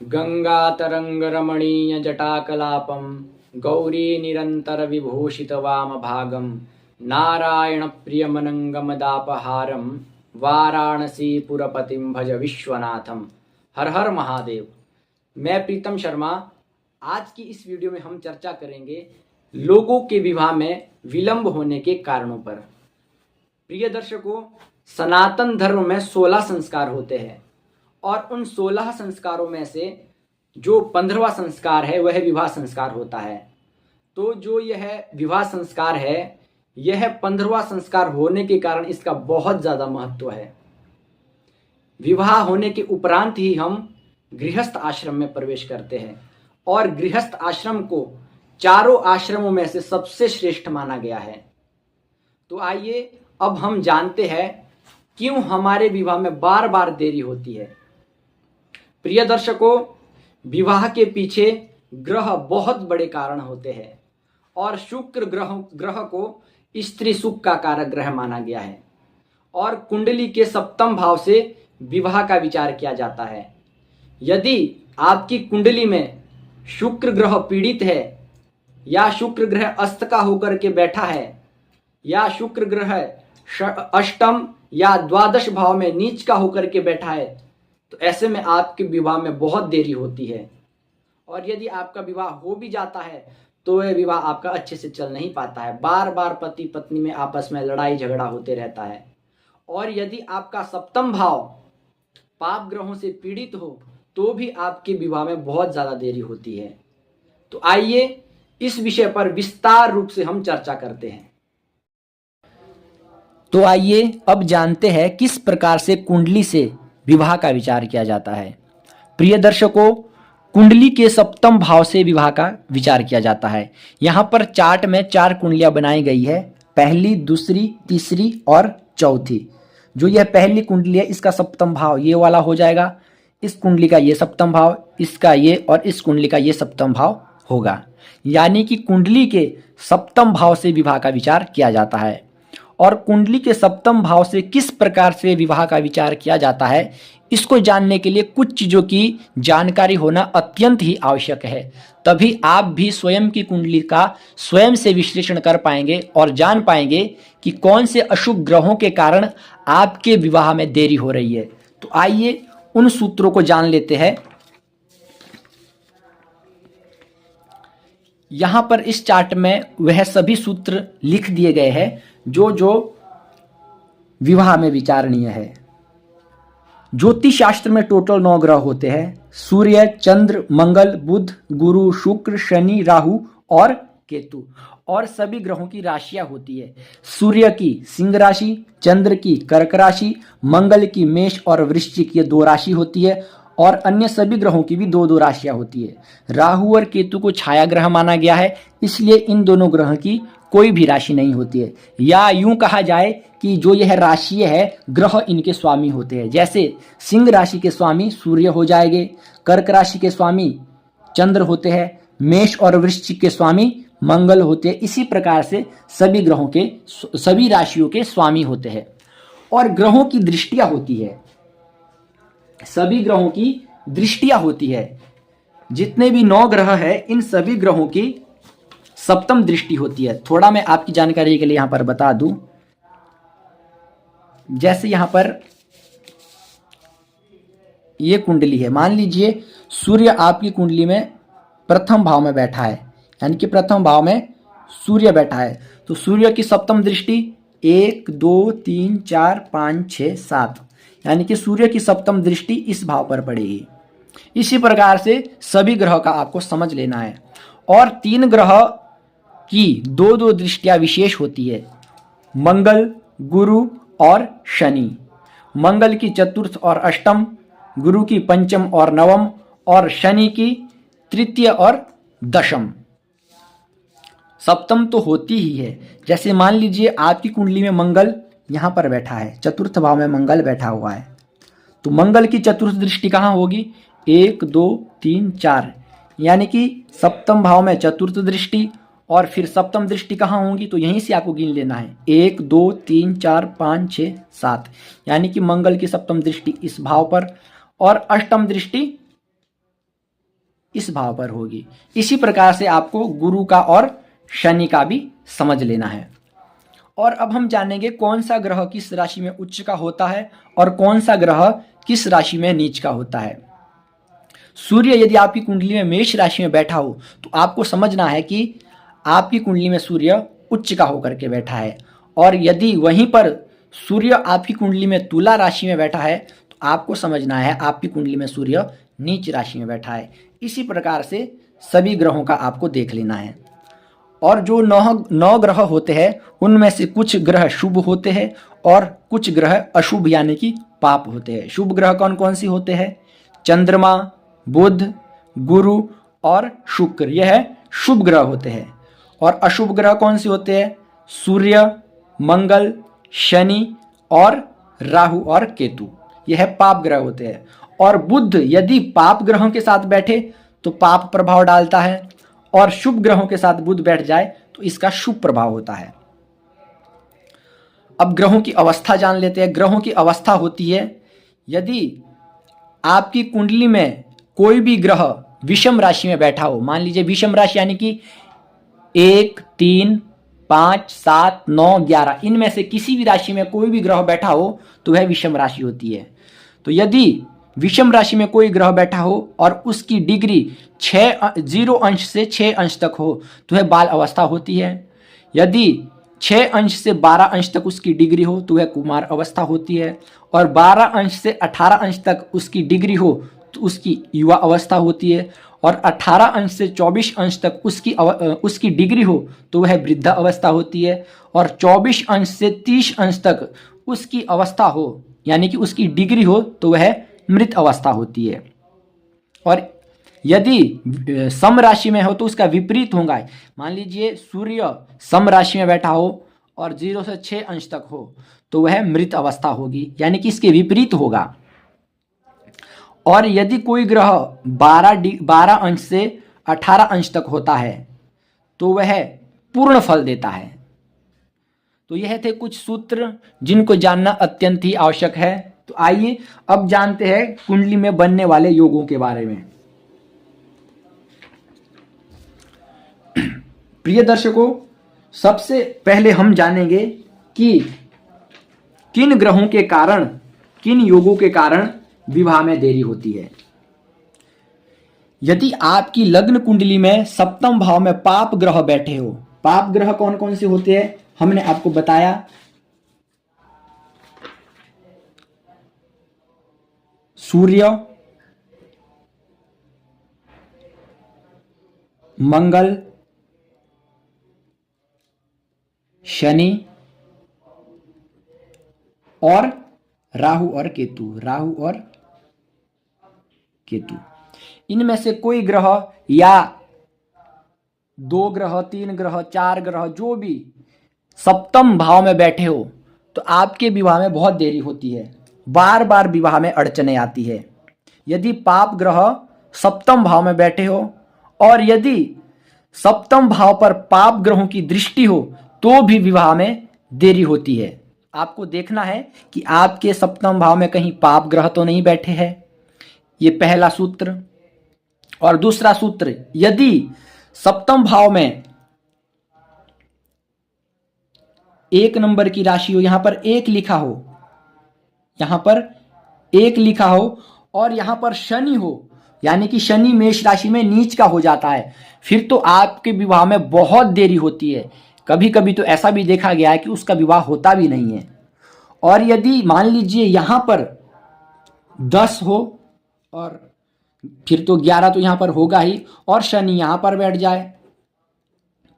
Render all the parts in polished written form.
गङ्गातरङ्गरमणीयजटाकलापं गौरीनिरन्तरविभूषितवामभागं नारायणप्रियमनङ्गमदापहारं वाराणसीपुरपतिं भज विश्वनाथम। हर हर महादेव। मैं प्रीतम शर्मा। आज की इस वीडियो में हम चर्चा करेंगे लोगों के विवाह में विलंब होने के कारणों पर। प्रिय दर्शकों, सनातन धर्म में 16 संस्कार होते हैं और उन 16 संस्कारों में से जो 15वां संस्कार है वह विवाह संस्कार होता है। तो जो यह विवाह संस्कार है, यह 15वां संस्कार होने के कारण इसका बहुत ज़्यादा महत्व है। विवाह होने के उपरांत ही हम गृहस्थ आश्रम में प्रवेश करते हैं और गृहस्थ आश्रम को चारों आश्रमों में से सबसे श्रेष्ठ माना गया है। तो आइए अब हम जानते हैं क्यों हमारे विवाह में बार बार देरी होती है। प्रिय दर्शकों, विवाह के पीछे ग्रह बहुत बड़े कारण होते हैं और शुक्र ग्रह को स्त्री सुख का कारक ग्रह माना गया है और कुंडली के सप्तम भाव से विवाह का विचार किया जाता है। यदि आपकी कुंडली में शुक्र ग्रह पीड़ित है या शुक्र ग्रह अस्त का होकर के बैठा है या शुक्र ग्रह अष्टम या द्वादश भाव में नीच का होकर के बैठा है, तो ऐसे में आपके विवाह में बहुत देरी होती है। और यदि आपका विवाह हो भी जाता है तो वह विवाह आपका अच्छे से चल नहीं पाता है। बार बार पति पत्नी में आपस में लड़ाई झगड़ा होते रहता है। और यदि आपका सप्तम भाव पाप ग्रहों से पीड़ित हो तो भी आपके विवाह में बहुत ज़्यादा देरी होती है। तो आइए इस विषय पर विस्तार रूप से हम चर्चा करते हैं। तो आइए अब जानते हैं किस प्रकार से कुंडली से विवाह का विचार किया जाता है। प्रिय दर्शकों, कुंडली के सप्तम भाव से विवाह का विचार किया जाता है। यहाँ पर चार्ट में 4 कुंडलियां बनाई गई है, पहली, दूसरी, तीसरी और चौथी। जो यह पहली कुंडली है इसका सप्तम भाव ये वाला हो जाएगा, इस कुंडली का ये सप्तम भाव, इसका ये और इस कुंडली का ये सप्तम भाव होगा। यानी कि कुंडली के सप्तम भाव से विवाह का विचार किया जाता है। और कुंडली के सप्तम भाव से किस प्रकार से विवाह का विचार किया जाता है, इसको जानने के लिए कुछ चीज़ों की जानकारी होना अत्यंत ही आवश्यक है। तभी आप भी स्वयं की कुंडली का स्वयं से विश्लेषण कर पाएंगे और जान पाएंगे कि कौन से अशुभ ग्रहों के कारण आपके विवाह में देरी हो रही है। तो आइए उन सूत्रों को जान लेते हैं। यहां पर इस चार्ट में वह सभी सूत्र लिख दिए गए हैं जो विवाह में विचारणीय है। ज्योतिष शास्त्र में टोटल 9 ग्रह होते हैं: सूर्य, चंद्र, मंगल, बुध, गुरु, शुक्र, शनि, राहु और केतु। और सभी ग्रहों की राशियां होती है। सूर्य की सिंह राशि, चंद्र की कर्क राशि, मंगल की मेष और वृश्चिक, ये 2 राशि होती है। और अन्य सभी ग्रहों की भी 2-2 राशियां होती है। राहु और केतु को छाया ग्रह माना गया है, इसलिए इन दोनों ग्रह की कोई भी राशि नहीं होती है। या यूं कहा जाए कि जो यह राशि है, ग्रह इनके स्वामी होते हैं। जैसे सिंह राशि के स्वामी सूर्य हो जाएंगे, कर्क राशि के स्वामी चंद्र होते हैं, मेष और वृश्चिक के स्वामी मंगल होते हैं। इसी प्रकार से सभी ग्रहों के, सभी राशियों के स्वामी होते हैं। और ग्रहों की दृष्टियां होती है, सभी ग्रहों की दृष्टियां होती है। जितने भी 9 ग्रह है, इन सभी ग्रहों की सप्तम दृष्टि होती है। थोड़ा मैं आपकी जानकारी के लिए यहां पर बता दूं। जैसे यहां पर ये कुंडली है, मान लीजिए सूर्य आपकी कुंडली में प्रथम भाव में बैठा है, यानी कि प्रथम भाव में सूर्य बैठा है। तो सूर्य की सप्तम दृष्टि 1 2 3 4 5 6 7, यानी कि सूर्य की सप्तम दृष्टि इस भाव पर पड़ेगी। इसी प्रकार से सभी ग्रह का आपको समझ लेना है। और 3 ग्रह की 2-2 दृष्टियां विशेष होती है: मंगल, गुरु और शनि। मंगल की चतुर्थ और अष्टम, गुरु की पंचम और नवम और शनि की तृतीय और दशम। सप्तम तो होती ही है। जैसे मान लीजिए आपकी कुंडली में मंगल यहां पर बैठा है, चतुर्थ भाव में मंगल बैठा हुआ है, तो मंगल की चतुर्थ दृष्टि कहां होगी? 1 2 3 4, यानी कि सप्तम भाव में चतुर्थ दृष्टि। और फिर सप्तम दृष्टि कहाँ होंगी? तो यहीं से आपको गिन लेना है, 1 2 3 4 5 6 7, यानी कि मंगल की सप्तम दृष्टि इस भाव पर और अष्टम दृष्टि इस भाव पर होगी। इसी प्रकार से आपको गुरु का और शनि का भी समझ लेना है। और अब हम जानेंगे कौन सा ग्रह किस राशि में उच्च का होता है और कौन सा ग्रह किस राशि में नीच का होता है। सूर्य यदि आपकी कुंडली में मेष राशि में बैठा हो तो आपको समझना है कि आपकी कुंडली में सूर्य उच्च का होकर के बैठा है, और यदि वहीं पर सूर्य आपकी कुंडली में तुला राशि में बैठा है तो आपको समझना है आपकी कुंडली में सूर्य नीच राशि में बैठा है। इसी प्रकार से सभी ग्रहों का आपको देख लेना है। और जो नौ ग्रह होते हैं उनमें से कुछ ग्रह शुभ होते हैं और कुछ ग्रह अशुभ यानी कि पाप होते हैं। शुभ ग्रह कौन कौन सी होते हैं? चंद्रमा, बुध, गुरु और शुक्र, यह शुभ ग्रह होते हैं। और अशुभ ग्रह कौन से होते हैं? सूर्य, मंगल, शनि और राहु और केतु, यह पाप ग्रह होते हैं। और बुध यदि पाप ग्रहों के साथ बैठे तो पाप प्रभाव डालता है, और शुभ ग्रहों के साथ बुध बैठ जाए तो इसका शुभ प्रभाव होता है। अब ग्रहों की अवस्था जान लेते हैं। ग्रहों की अवस्था होती है यदि आपकी कुंडली में कोई भी ग्रह विषम राशि में बैठा हो। मान लीजिए विषम राशि यानी कि 1, 3, 5, 7, 9, 11, इनमें से किसी भी राशि में कोई भी ग्रह बैठा हो तो वह विषम राशि होती है। तो यदि विषम राशि में कोई ग्रह बैठा हो और उसकी डिग्री 0 अंश से 6 अंश तक हो तो वह बाल अवस्था होती है। यदि 6 अंश से 12 अंश तक उसकी डिग्री हो तो वह कुमार अवस्था होती है। और 12 अंश से 18 अंश तक उसकी डिग्री हो तो उसकी युवा अवस्था होती है। और 18 अंश से 24 अंश तक उसकी डिग्री हो तो वह वृद्धा अवस्था होती है। और 24 अंश से 30 अंश तक उसकी अवस्था हो यानी कि उसकी डिग्री हो तो वह मृत अवस्था होती है। और यदि सम राशि में हो तो उसका विपरीत होगा। मान लीजिए सूर्य सम राशि में बैठा हो और 0 से 6 अंश तक हो तो वह मृत अवस्था होगी, यानी कि इसके विपरीत होगा। और यदि कोई ग्रह 12 अंश से 18 अंश तक होता है तो वह पूर्ण फल देता है। तो यह थे कुछ सूत्र जिनको जानना अत्यंत ही आवश्यक है। तो आइए अब जानते हैं कुंडली में बनने वाले योगों के बारे में। प्रिय दर्शकों, सबसे पहले हम जानेंगे कि किन ग्रहों के कारण, किन योगों के कारण विवाह में देरी होती है। यदि आपकी लग्न कुंडली में सप्तम भाव में पाप ग्रह बैठे हो, पाप ग्रह कौन कौन से होते हैं हमने आपको बताया। सूर्य, मंगल, शनि और राहु और केतु, राहु और केतु। इनमें से कोई ग्रह या 2 ग्रह, 3 ग्रह, 4 ग्रह जो भी सप्तम भाव में बैठे हो तो आपके विवाह में बहुत देरी होती है, बार बार विवाह में अड़चने आती है। यदि पाप ग्रह सप्तम भाव में बैठे हो और यदि सप्तम भाव पर पाप ग्रहों की दृष्टि हो तो भी विवाह में देरी होती है। आपको देखना है कि आपके सप्तम भाव में कहीं पाप ग्रह तो नहीं बैठे हैं, ये पहला सूत्र। और दूसरा सूत्र, यदि सप्तम भाव में 1 नंबर की राशि हो, यहां पर 1 लिखा हो, यहां पर 1 लिखा हो और यहां पर शनि हो, यानी कि शनि मेष राशि में नीच का हो जाता है, फिर तो आपके विवाह में बहुत देरी होती है। कभी कभी तो ऐसा भी देखा गया है कि उसका विवाह होता भी नहीं है। और यदि मान लीजिए यहां पर 10 हो और फिर तो 11 तो यहां पर होगा ही, और शनि यहां पर बैठ जाए,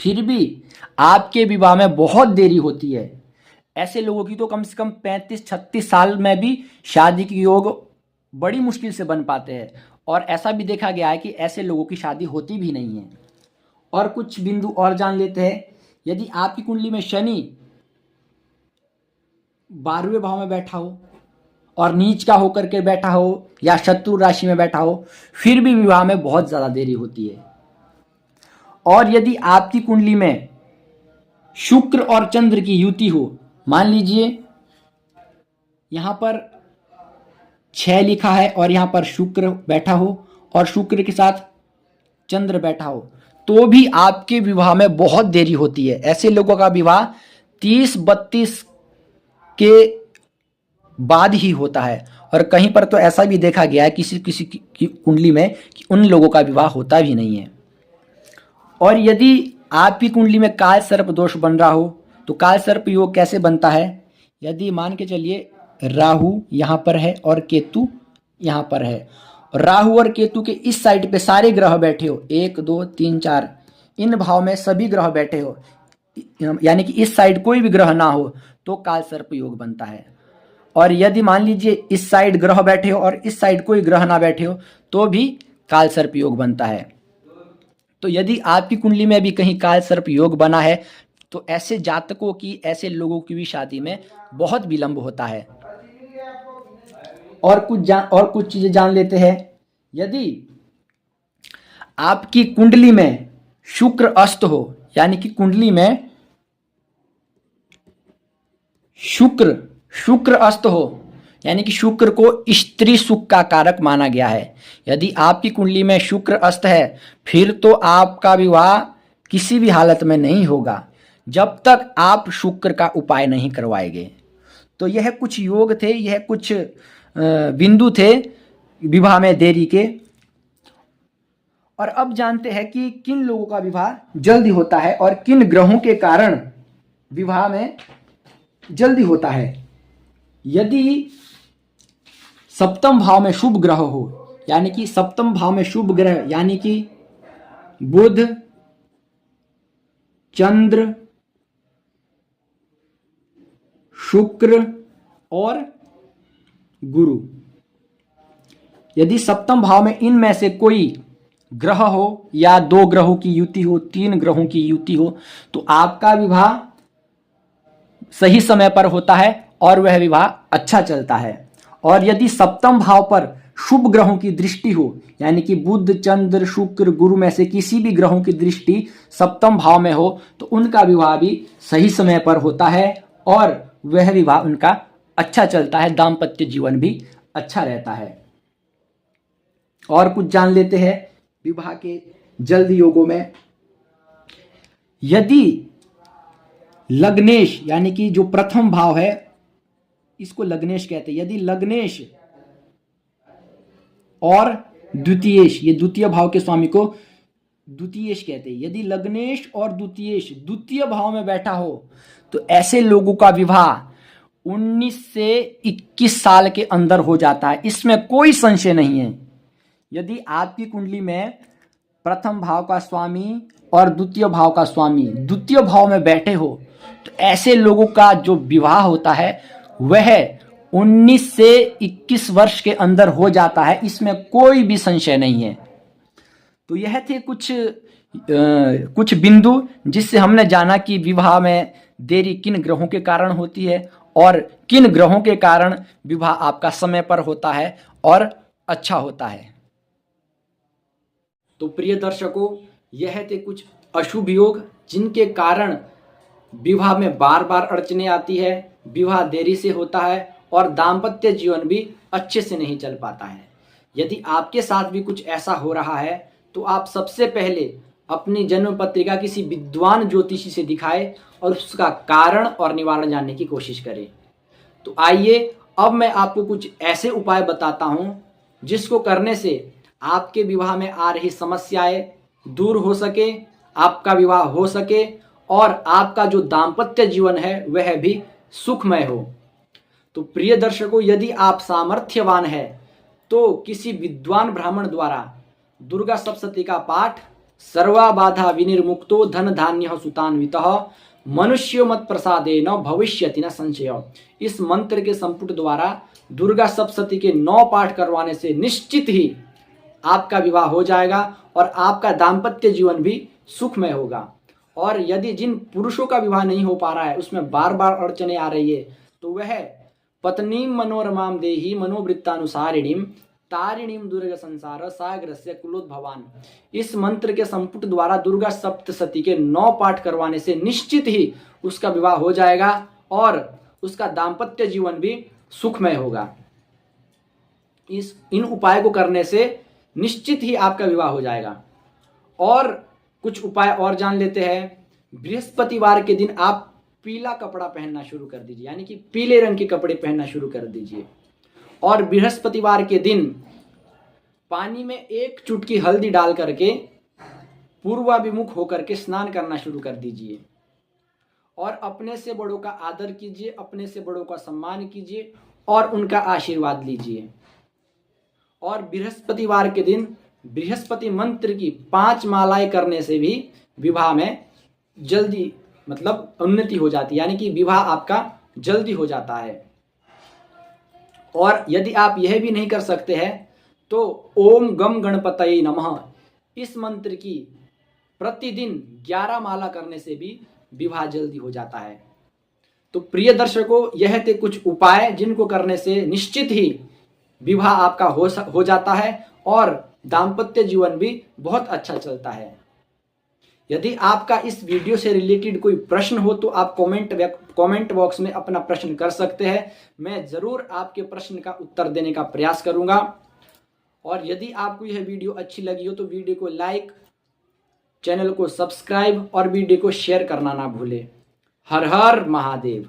फिर भी आपके विवाह में बहुत देरी होती है। ऐसे लोगों की तो कम से कम 35-36 साल में भी शादी के योग बड़ी मुश्किल से बन पाते हैं। और ऐसा भी देखा गया है कि ऐसे लोगों की शादी होती भी नहीं है। और कुछ बिंदु और जान लेते हैं। यदि आपकी कुंडली में शनि 12वें भाव में बैठा हो और नीच का होकर के बैठा हो या शत्रु राशि में बैठा हो, फिर भी विवाह में बहुत ज़्यादा देरी होती है। और यदि आपकी कुंडली में शुक्र और चंद्र की युति हो, मान लीजिए यहां पर 6 लिखा है और यहां पर शुक्र बैठा हो और शुक्र के साथ चंद्र बैठा हो तो भी आपके विवाह में बहुत देरी होती है। ऐसे लोगों का विवाह 30-32 के बाद ही होता है। और कहीं पर तो ऐसा भी देखा गया है किसी किसी की कुंडली में कि उन लोगों का विवाह होता भी नहीं है। और यदि आपकी कुंडली में काल सर्प दोष बन रहा हो तो काल सर्प योग कैसे बनता है? यदि मान के चलिए राहु यहाँ पर है और केतु यहाँ पर है, और राहु और केतु के इस साइड पे सारे ग्रह बैठे हो, 1 2 3 4, इन भाव में सभी ग्रह बैठे हो, यानी कि इस साइड कोई भी ग्रह ना हो तो काल सर्प योग बनता है। और यदि मान लीजिए इस साइड ग्रह बैठे हो और इस साइड कोई ग्रह ना बैठे हो तो भी काल सर्प योग बनता है। तो यदि आपकी कुंडली में भी कहीं काल सर्प योग बना है तो ऐसे जातकों की, ऐसे लोगों की भी शादी में बहुत विलंब होता है। और कुछ चीजें जान लेते हैं। यदि आपकी कुंडली में शुक्र अस्त हो, यानी कि कुंडली में शुक्र अस्त हो, यानी कि शुक्र को स्त्री सुख का कारक माना गया है। यदि आपकी कुंडली में शुक्र अस्त है फिर तो आपका विवाह किसी भी हालत में नहीं होगा जब तक आप शुक्र का उपाय नहीं करवाएंगे। तो यह कुछ योग थे, यह कुछ बिंदु थे विवाह में देरी के। और अब जानते हैं कि किन लोगों का विवाह जल्दी होता है और किन ग्रहों के कारण विवाह में जल्दी होता है। यदि सप्तम भाव में शुभ ग्रह हो, यानी कि सप्तम भाव में शुभ ग्रह यानी कि बुध, चंद्र, शुक्र और गुरु, यदि सप्तम भाव में इनमें से कोई ग्रह हो या 2 ग्रहों की युति हो, 3 ग्रहों की युति हो तो आपका विवाह सही समय पर होता है और वह विवाह अच्छा चलता है। और यदि सप्तम भाव पर शुभ ग्रहों की दृष्टि हो, यानी कि बुध, चंद्र, शुक्र, गुरु में से किसी भी ग्रहों की दृष्टि सप्तम भाव में हो तो उनका विवाह भी सही समय पर होता है और वह विवाह उनका अच्छा चलता है, दाम्पत्य जीवन भी अच्छा रहता है। और कुछ जान लेते हैं विवाह के जल्द योगों में। यदि लग्नेश, यानी कि जो प्रथम भाव है इसको लग्नेश कहते हैं, यदि लग्नेश और द्वितीयेश, ये द्वितीय भाव के स्वामी को द्वितीयेश कहते हैं, यदि लग्नेश और द्वितीयेश द्वितीय भाव में बैठा हो तो ऐसे लोगों का विवाह 19 से 21 साल के अंदर हो जाता है, इसमें कोई संशय नहीं है। यदि आपकी कुंडली में प्रथम भाव का स्वामी और द्वितीय भाव का स्वामी द्वितीय भाव में बैठे हो तो ऐसे लोगों का जो विवाह होता है वह 19 से 21 वर्ष के अंदर हो जाता है, इसमें कोई भी संशय नहीं है। तो यह थे कुछ बिंदु जिससे हमने जाना कि विवाह में देरी किन ग्रहों के कारण होती है और किन ग्रहों के कारण विवाह आपका समय पर होता है और अच्छा होता है। तो प्रिय दर्शकों, यह थे कुछ अशुभ योग जिनके कारण विवाह में बार बार अड़चने आती है, विवाह देरी से होता है और दाम्पत्य जीवन भी अच्छे से नहीं चल पाता है। यदि आपके साथ भी कुछ ऐसा हो रहा है तो आप सबसे पहले अपनी जन्म पत्रिका किसी विद्वान ज्योतिषी से दिखाएं और उसका कारण और निवारण जानने की कोशिश करें। तो आइए अब मैं आपको कुछ ऐसे उपाय बताता हूं जिसको करने से आपके विवाह में आ रही समस्याएं दूर हो सके, आपका विवाह हो सके और आपका जो दाम्पत्य जीवन है वह भी सुखमय हो। तो प्रिय दर्शकों, यदि आप सामर्थ्यवान है तो किसी विद्वान ब्राह्मण द्वारा दुर्गा सप्तशती का पाठ, सर्वा बाधा विनिर्मुक्तो धन धान्य सुतान्वितः मनुष्यो मत प्रसादेन भविष्यति न संशय, इस मंत्र के संपुट द्वारा दुर्गा सप्तशती के 9 पाठ करवाने से निश्चित ही आपका विवाह हो जाएगा और आपका दाम्पत्य जीवन भी सुखमय होगा। और यदि जिन पुरुषों का विवाह नहीं हो पा रहा है, उसमें बार बार अड़चने आ रही है, तो वह पत्नीम मनोरमाम देही मनोवृत्तानुसारिणीम तारिणीम दुर्गा संसार सागरस्य कुलोद्भवान, इस मंत्र के संपुट द्वारा दुर्गा सप्तशती के 9 पाठ करवाने से निश्चित ही उसका विवाह हो जाएगा और उसका दाम्पत्य जीवन भी सुखमय होगा। इन उपाय को करने से निश्चित ही आपका विवाह हो जाएगा। और कुछ उपाय और जान लेते हैं। बृहस्पतिवार के दिन आप पीला कपड़ा पहनना शुरू कर दीजिए, यानी कि पीले रंग के कपड़े पहनना शुरू कर दीजिए। और बृहस्पतिवार के दिन पानी में 1 चुटकी हल्दी डाल करके पूर्वाभिमुख होकर के स्नान करना शुरू कर दीजिए। और अपने से बड़ों का आदर कीजिए, अपने से बड़ों का सम्मान कीजिए और उनका आशीर्वाद लीजिए। और बृहस्पतिवार के दिन बृहस्पति मंत्र की 5 मालाएं करने से भी विवाह में जल्दी मतलब उन्नति हो जाती है, यानी कि विवाह आपका जल्दी हो जाता है। और यदि आप यह भी नहीं कर सकते हैं तो ओम गम गणपतये नमः इस मंत्र की प्रतिदिन 11 माला करने से भी विवाह जल्दी हो जाता है। तो प्रिय दर्शकों, यह थे कुछ उपाय जिनको करने से निश्चित ही विवाह आपका हो जाता है और दाम्पत्य जीवन भी बहुत अच्छा चलता है। यदि आपका इस वीडियो से रिलेटेड कोई प्रश्न हो तो आप कमेंट बॉक्स में अपना प्रश्न कर सकते हैं। मैं ज़रूर आपके प्रश्न का उत्तर देने का प्रयास करूंगा। और यदि आपको यह वीडियो अच्छी लगी हो तो वीडियो को लाइक, चैनल को सब्सक्राइब और वीडियो को शेयर करना ना भूलें। हर हर महादेव।